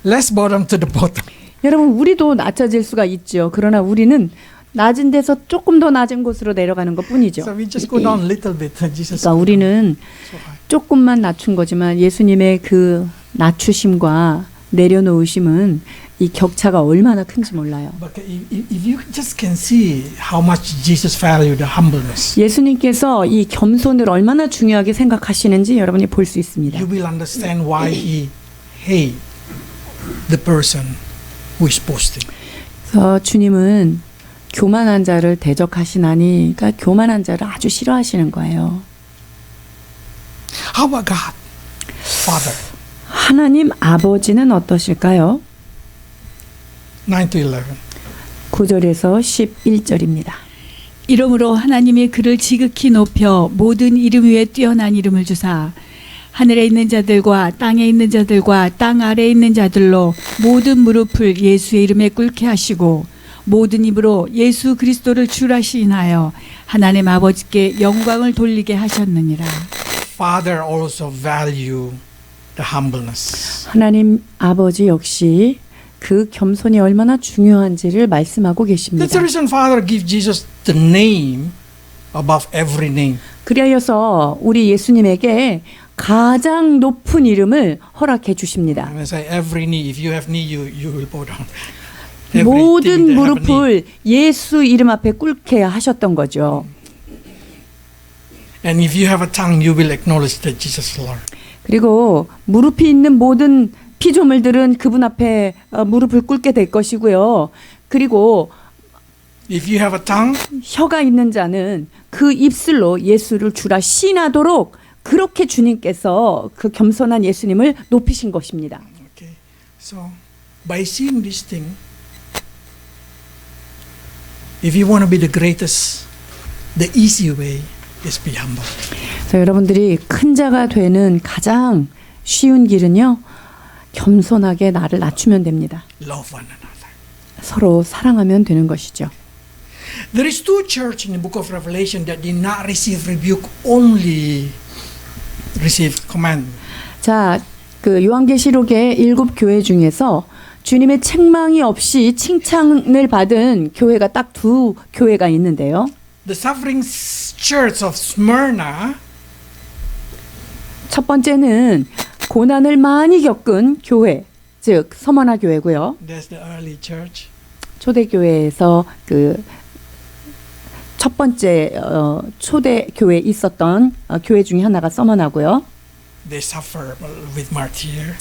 less bottom to the bottom. 여러분, 우리도 낮아질 수가 있죠. 그러나 우리는 낮은 데서 조금 더 낮은 곳으로 내려가는 것뿐이죠. So we just go down a little bit. Jesus. 그러니까 우리는 So high. 조금만 낮춘 거지만 예수님의 그 낮추심과 내려놓으심은 이 격차가 얼마나 큰지 몰라요. But if you just can see how much Jesus valued the humbleness, 예수님께서 이 겸손을 얼마나 중요하게 생각하시는지 여러분이 볼 수 있습니다. you will understand why he hate the person who is boasting. 그래서 주님은 교만한 자를 대적하시나니, 그러니까 교만한 자를 아주 싫어하시는 거예요. How about God, Father? 하나님 아버지는 어떠실까요? 9 to 11. 9절에서 11절입니다. 이러므로 하나님이 그를 지극히 높여 모든 이름 위에 뛰어난 이름을 주사 하늘에 있는 자들과 땅에 있는 자들과 땅 아래에 있는 자들로 모든 무릎을 예수의 이름에 꿇게 하시고 모든 입으로 예수 그리스도를 주라 시인하여 하나님 아버지께 영광을 돌리게 하셨느니라. Father also value the humbleness. 하나님 아버지 역시 그 겸손이 얼마나 중요한지를 말씀하고 계십니다. That's the reason Father give Jesus the name above every name. 그리하여서 우리 예수님에게 가장 높은 이름을 허락해 주십니다. And I say every knee. If you have knee, you will bow down. 모든 무릎을 예수 이름 앞에 꿇게 하셨던 거죠. And if you have a tongue, you will acknowledge that Jesus is Lord. 그리고 무릎이 있는 모든 피조물들은 그분 앞에 무릎을 꿇게 될 것이고요. 그리고 If you have a tongue, 혀가 있는 자는 그 입술로 예수를 주라 시인하도록 그렇게 주님께서 그 겸손한 예수님을 높이신 것입니다. okay. So by seeing this thing, if you want to be the greatest, the easy way is be humble. 그래서 여러분들이 큰 자가 되는 가장 쉬운 길은요. 겸손하게 나를 낮추면 됩니다. Love one another. 서로 사랑하면 되는 것이죠. There is two churches in the book of Revelation that did not receive rebuke, only receive command. 자, 그 요한계시록의 7 교회 중에서 주님의 책망이 없이 칭찬을 받은 교회가 딱 2 교회가 있는데요. The suffering church of Smyrna 첫 번째는 고난을 많이 겪은 교회, 즉 서머나 교회고요. That's the early church. 초대교회에서 그 첫 번째 초대 교회에 있었던 교회 중에 하나가 서머나고요. They suffer with martyr.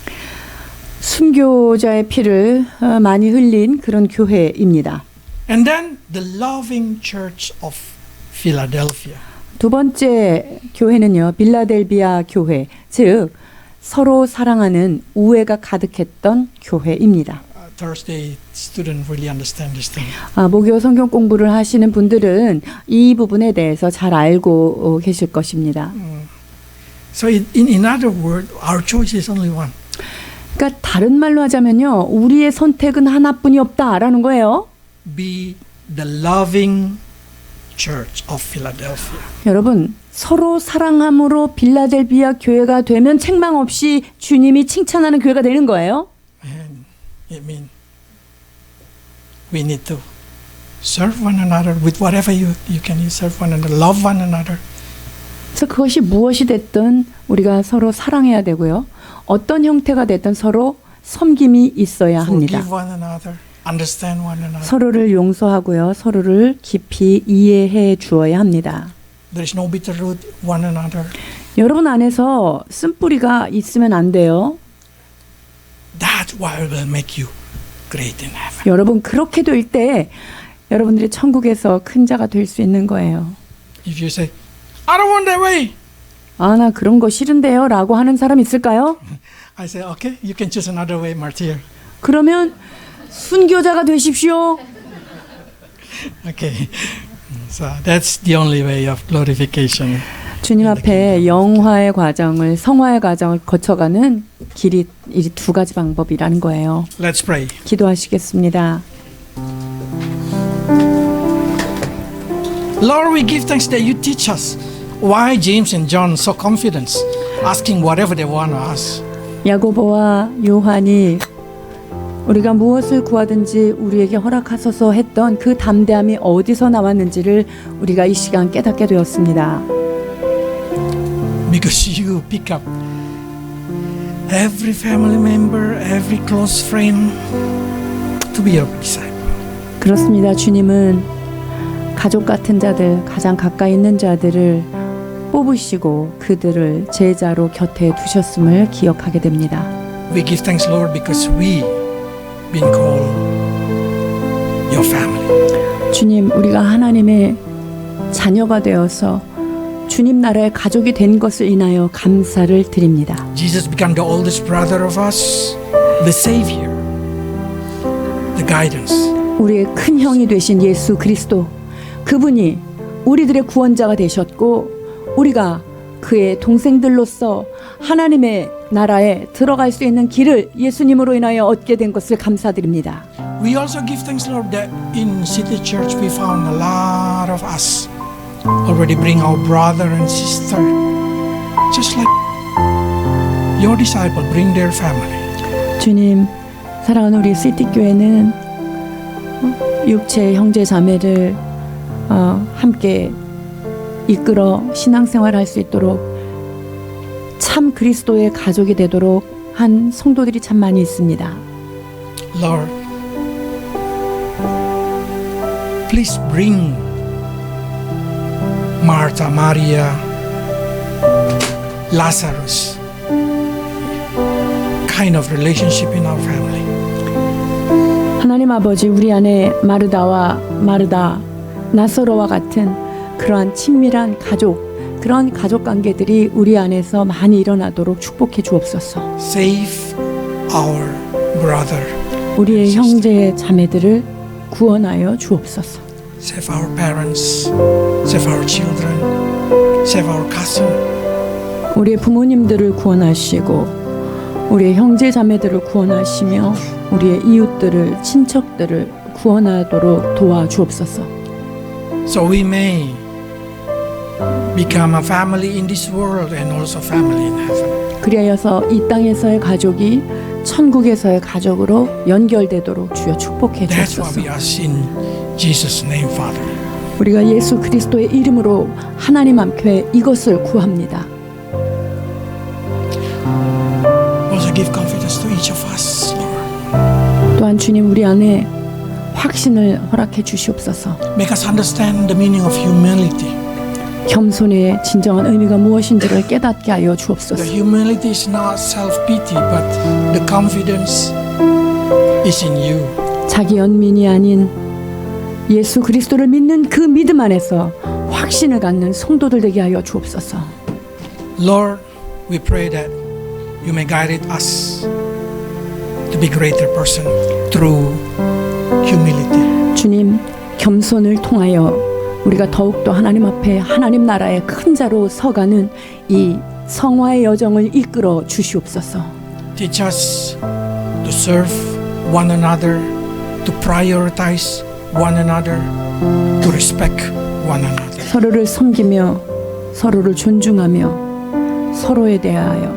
순교자의 피를 많이 흘린 그런 교회입니다. And then the loving church of Philadelphia. 두 번째 교회는요, 빌라델비아 교회, 즉 서로 사랑하는 우애가 가득했던 교회입니다. Thursday student really understand this thing. 목요 성경 공부를 하시는 분들은 이 부분에 대해서 잘 알고 계실 것입니다. So in other words, our choice is only one. 그러니까 다른 말로 하자면요, 우리의 선택은 하나뿐이 없다라는 거예요. Be the loving church of Philadelphia. 여러분, 서로 사랑함으로 빌라델비아 교회가 되면 책망 없이 주님이 칭찬하는 교회가 되는 거예요. And it means we need to serve one another with whatever you can serve one another, love one another. 그래서 그것이 무엇이 됐든 우리가 서로 사랑해야 되고요. 어떤 형태가 됐든 서로 섬김이 있어야 합니다. Forgive one another, understand one another. 서로를 용서하고요. 서로를 깊이 이해해 주어야 합니다. There is no bitter root one another. 여러분 안에서 쓴뿌리가 있으면 안 돼요. That's why will make you great in heaven. 여러분 그렇게 될 때 여러분들이 천국에서 큰 자가 될 수 있는 거예요. If you say, I don't want that way. 나 그런 거 싫은데요 라고 하는 사람 있을까요? I say, okay, you can choose another way, martyr. 그러면 순교자가 되십시오. Okay. So that's the only way of glorification. 주님 앞에 영화의 과정을, 성화의 과정을 거쳐가는 길이 이 2가지 방법이라는 거예요. Let's pray. 기도하시겠습니다. Lord, we give thanks that you teach us why James and John so confident, asking whatever they want to ask. 야고보와 요한이 우리가 무엇을 구하든지 우리에게 허락하소서 했던 그 담대함이 어디서 나왔는지를 우리가 이 시간 깨닫게 되었습니다. Because you pick up every family member, every close friend to be your disciple. 그렇습니다. 주님은 가족 같은 자들, 가장 가까이 있는 자들을 뽑으시고 그들을 제자로 곁에 두셨음을 기억하게 됩니다. We give thanks, Lord, because we been called your family. 주님, 우리가 하나님의 자녀가 되어서 주님 나라의 가족이 된 것을 인하여 감사를 드립니다. Jesus became the oldest brother of us, the Savior, the guidance. 우리의 큰 형이 되신 예수 그리스도, 그분이 우리들의 구원자가 되셨고 우리가 그의 동생들로서 하나님의 나라에 들어갈 수 있는 길을 예수님으로 인하여 얻게 된 것을 감사드립니다. We also give thanks, Lord, that in City Church we found a lot of us already bring our brother and sister, just like your disciple bring their family. 주님, 사랑하는 우리 시티교회는 육체 형제 자매를 함께 이끌어 신앙생활을 할 수 있도록 참 그리스도의 가족이 되도록 한 성도들이 참 많이 있습니다. Lord, please bring Martha, Maria, Lazarus kind of relationship in our family. 하나님 아버지, 우리 안에 마르다와 마르다, 나사로와 같은 그러한 친밀한 가족, 그런 가족 관계들이 우리 안에서 많이 일어나도록 축복해 주옵소서. Save our brother. 우리의 형제 자매들을 구원하여 주옵소서. Save our parents. Save our children. Save our cousin. 우리의 부모님들을 구원하시고 우리의 형제 자매들을 구원하시며 우리의 이웃들을 친척들을 구원하도록 도와주옵소서. So we may become a family in this world and also family in heaven. 그리하여서 이 땅에서의 가족이 천국에서의 가족으로 연결되도록 주여 축복해 That's what 주옵소서. we ask in Jesus' name, Father. 우리가 예수 그리스도의 이름으로 하나님 앞에 이것을 구합니다. Also give confidence to each of us, Lord. 또한 주님 우리 안에 확신을 허락해 주시옵소서. Make us understand the meaning of humility. 겸손의 진정한 의미가 무엇인지를 깨닫게 하여 주옵소서. The humility is not self-pity, but the confidence is in you. 자기 연민이 아닌 예수 그리스도를 믿는 그 믿음 안에서 확신을 갖는 성도들 되게 하여 주옵소서. Lord, we pray that you may guide us to be greater person through humility. 주님, 겸손을 통하여 우리가 더욱더 하나님 앞에 하나님 나라의 큰 자로 서가는 이 성화의 여정을 이끌어 주시옵소서. Teach us to serve one another, to prioritize one another, to respect one another. 서로를 섬기며 서로를 존중하며 서로에 대하여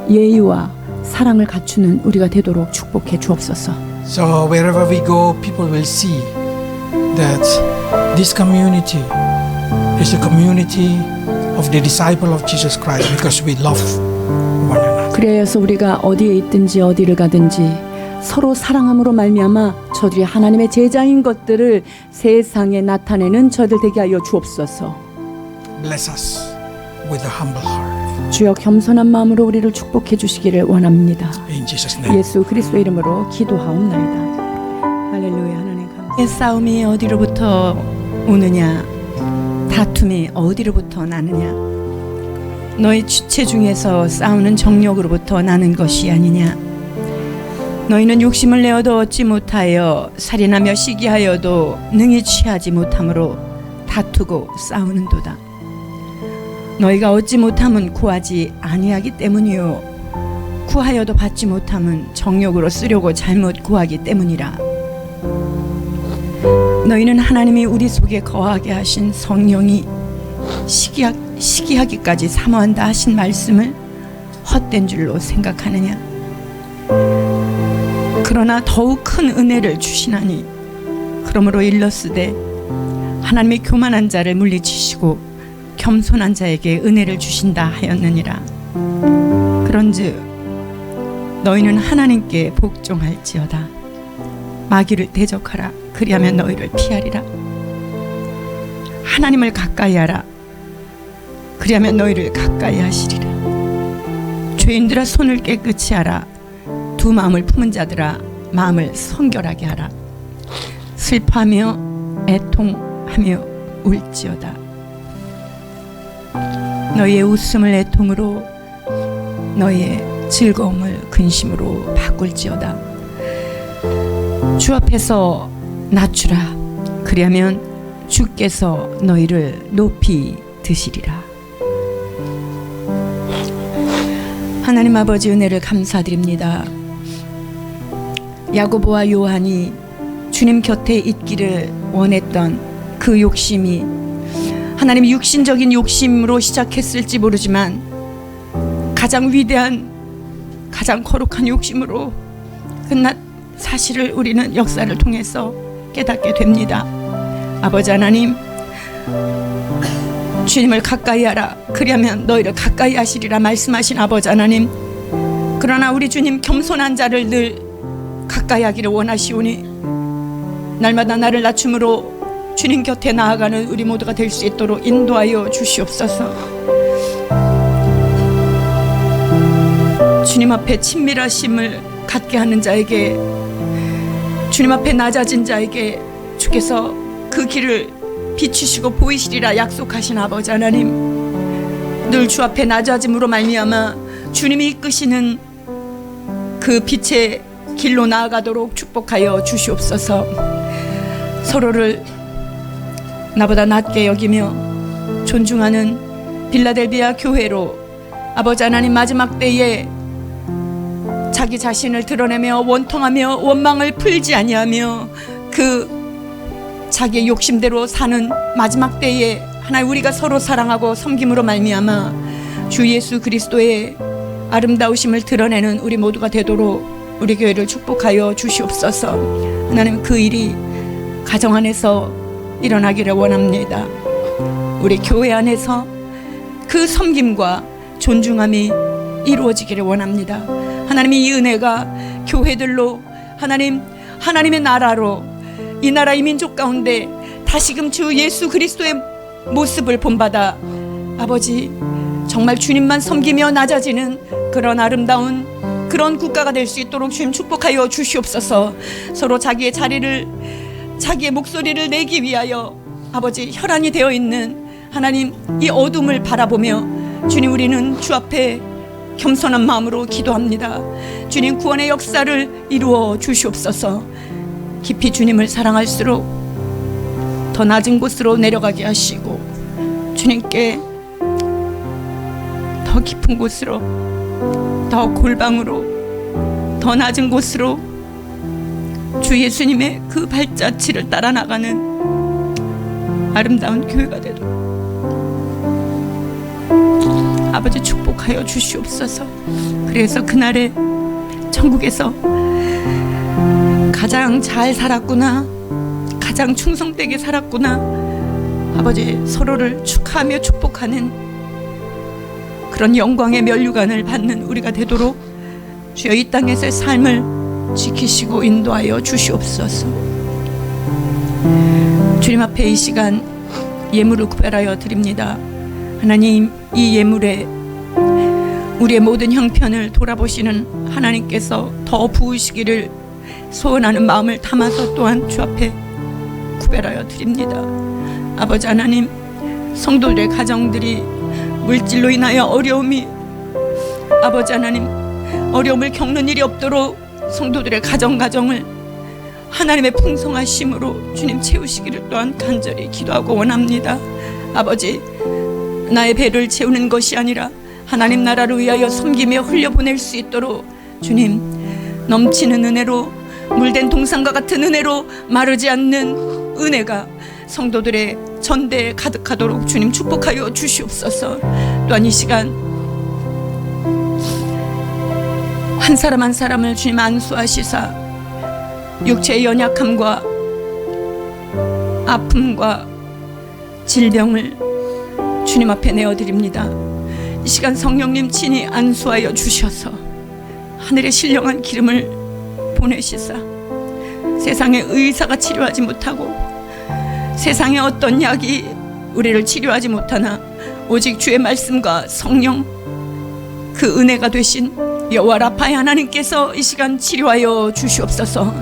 예의와 사랑을 갖추는 우리가 되도록 축복해 주옵소서. So wherever we go, people will see that this community is a community of the disciple of Jesus Christ because we love one another. 그래서 우리가 어디에 있든지 어디를 가든지 서로 사랑함으로 말미암아 저들이 하나님의 제자인 것들을 세상에 나타내는 저들 되게 하여 주옵소서. Bless us with a humble heart. 주여 겸손한 마음으로 우리를 축복해 주시기를 원합니다. In Jesus' name. 예수 그리스도 이름으로 기도하옵나이다. 할렐루야. 하나님 감사합니다. 싸움이 어디로부터 오느냐? 다툼이 어디로부터 나느냐? 너희 주체 중에서 싸우는 정욕으로부터 나는 것이 아니냐? 너희는 욕심을 내어도 얻지 못하여 살인하며 시기하여도 능히 취하지 못함으로 다투고 싸우는도다. 너희가 얻지 못함은 구하지 아니하기 때문이요 구하여도 받지 못함은 정욕으로 쓰려고 잘못 구하기 때문이라. 너희는 하나님이 우리 속에 거하게 하신 성령이 시기하기까지 사모한다 하신 말씀을 헛된 줄로 생각하느냐? 그러나 더욱 큰 은혜를 주시나니 그러므로 일러스되 하나님이 교만한 자를 물리치시고 겸손한 자에게 은혜를 주신다 하였느니라. 그런즉 너희는 하나님께 복종할지어다. 마귀를 대적하라. 그리하면 너희를 피하리라. 하나님을 가까이 하라. 그리하면 너희를 가까이 하시리라. 죄인들아 손을 깨끗이 하라. 두 마음을 품은 자들아 마음을 성결하게 하라. 슬퍼하며 애통하며 울지어다. 너희의 웃음을 애통으로 너희의 즐거움을 근심으로 바꿀지어다. 주 앞에서 낮추라. 그리하면 주께서 너희를 높이 드시리라. 하나님 아버지 은혜를 감사드립니다. 야고보와 요한이 주님 곁에 있기를 원했던 그 욕심이 하나님의 육신적인 욕심으로 시작했을지 모르지만 가장 위대한 가장 거룩한 욕심으로 끝난 사실을 우리는 역사를 통해서 깨닫게 됩니다. 아버지 하나님, 주님을 가까이 하라. 그리하면 너희를 가까이 하시리라 말씀하신 아버지 하나님, 그러나 우리 주님 겸손한 자를 늘 가까이 하기를 원하시오니 날마다 나를 낮춤으로 주님 곁에 나아가는 우리 모두가 될 수 있도록 인도하여 주시옵소서. 주님 앞에 친밀하심을 갖게 하는 자에게, 주님 앞에 낮아진 자에게 주께서 그 길을 비추시고 보이시리라 약속하신 아버지 하나님, 늘 주 앞에 낮아짐으로 말미암아 주님이 이끄시는 그 빛의 길로 나아가도록 축복하여 주시옵소서. 서로를 나보다 낮게 여기며 존중하는 빌라델비아 교회로 아버지 하나님, 마지막 때에 자기 자신을 드러내며 원통하며 원망을 풀지 아니하며 그 자기의 욕심대로 사는 마지막 때에 하나님, 우리가 서로 사랑하고 섬김으로 말미암아 주 예수 그리스도의 아름다우심을 드러내는 우리 모두가 되도록 우리 교회를 축복하여 주시옵소서. 하나님, 그 일이 가정 안에서 일어나기를 원합니다. 우리 교회 안에서 그 섬김과 존중함이 이루어지기를 원합니다. 하나님, 이 은혜가 교회들로 하나님의 나라로, 이 나라 이 민족 가운데 다시금 주 예수 그리스도의 모습을 본받아 아버지, 정말 주님만 섬기며 낮아지는 그런 아름다운 그런 국가가 될 수 있도록 주님 축복하여 주시옵소서. 서로 자기의 자리를, 자기의 목소리를 내기 위하여 아버지 혈안이 되어 있는 하나님, 이 어둠을 바라보며 주님, 우리는 주 앞에 겸손한 마음으로 기도합니다. 주님, 구원의 역사를 이루어 주시옵소서. 깊이 주님을 사랑할수록 더 낮은 곳으로 내려가게 하시고 주님께 더 깊은 곳으로, 더 골방으로, 더 낮은 곳으로 주 예수님의 그 발자취를 따라 나가는 아름다운 교회가 되도록 아버지 축복하여 주시옵소서. 그래서 그날에 천국에서 가장 잘 살았구나, 가장 충성되게 살았구나, 아버지 서로를 축하하며 축복하는 그런 영광의 면류관을 받는 우리가 되도록 주여 이 땅에서의 삶을 지키시고 인도하여 주시옵소서. 주님 앞에 이 시간 예물을 구별하여 드립니다. 하나님, 이 예물에 우리의 모든 형편을 돌아보시는 하나님께서 더 부으시기를 소원하는 마음을 담아서 또한 주 앞에 구별하여 드립니다. 아버지 하나님, 성도들의 가정들이 물질로 인하여 어려움이, 아버지 하나님, 어려움을 겪는 일이 없도록 성도들의 가정을 하나님의 풍성하심으로 주님 채우시기를 또한 간절히 기도하고 원합니다. 아버지, 나의 배를 채우는 것이 아니라 하나님 나라를 위하여 섬기며 흘려보낼 수 있도록 주님, 넘치는 은혜로, 물된 동산과 같은 은혜로 마르지 않는 은혜가 성도들의 전대에 가득하도록 주님 축복하여 주시옵소서. 또한 이 시간 한 사람 한 사람을 주님 안수하시사 육체의 연약함과 아픔과 질병을 주님 앞에 내어드립니다. 이 시간 성령님 친히 안수하여 주셔서 하늘의 신령한 기름을 보내시사 세상의 의사가 치료하지 못하고 세상의 어떤 약이 우리를 치료하지 못하나 오직 주의 말씀과 성령, 그 은혜가 되신 여호와 라파의 하나님께서 이 시간 치료하여 주시옵소서.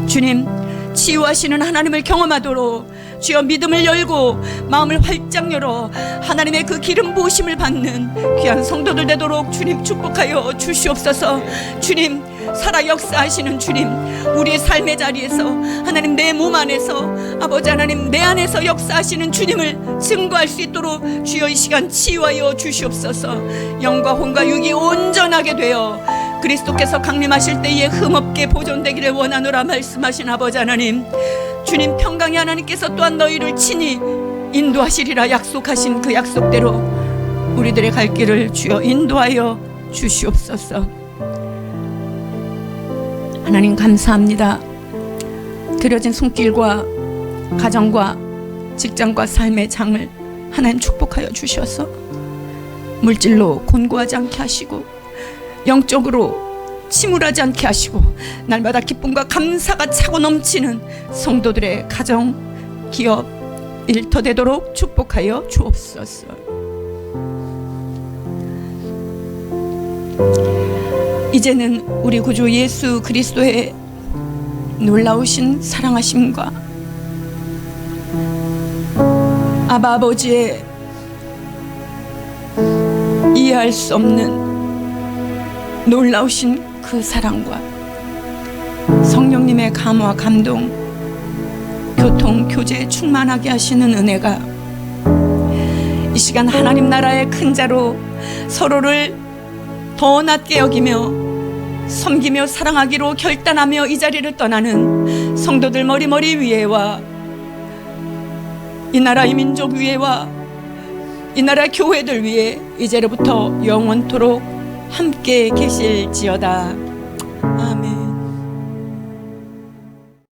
주님, 치유하시는 하나님을 경험하도록 주여 믿음을 열고 마음을 활짝 열어 하나님의 그 기름 부으심을 받는 귀한 성도들 되도록 주님 축복하여 주시옵소서. 주님, 살아 역사하시는 주님, 우리의 삶의 자리에서 하나님, 내 몸 안에서 아버지 하나님, 내 안에서 역사하시는 주님을 증거할 수 있도록 주여 이 시간 치유하여 주시옵소서. 영과 혼과 육이 온전하게 되어 그리스도께서 강림하실 때에 흠없게 보존되기를 원하노라 말씀하신 아버지 하나님, 주님 평강의 하나님께서 또한 너희를 친히 인도하시리라 약속하신 그 약속대로 우리들의 갈 길을 주여 인도하여 주시옵소서. 하나님 감사합니다. 드려진 손길과 가정과 직장과 삶의 장을 하나님 축복하여 주셔서 물질로 곤고하지 않게 하시고 영적으로 침울하지 않게 하시고 날마다 기쁨과 감사가 차고 넘치는 성도들의 가정, 기업, 일터 되도록 축복하여 주옵소서. 이제는 우리 구주 예수 그리스도의 놀라우신 사랑하심과 아바 아버지의 이해할 수 없는 놀라우신 그 사랑과 성령님의 감화 감동, 교통 교제에 충만하게 하시는 은혜가 이 시간 하나님 나라의 큰 자로 서로를 더 낮게 여기며 섬기며 사랑하기로 결단하며 이 자리를 떠나는 성도들 머리 위에와 이 나라의 민족 위에와 이 나라 교회들 위에 이제로부터 영원토록 함께 계실지어다. 아멘.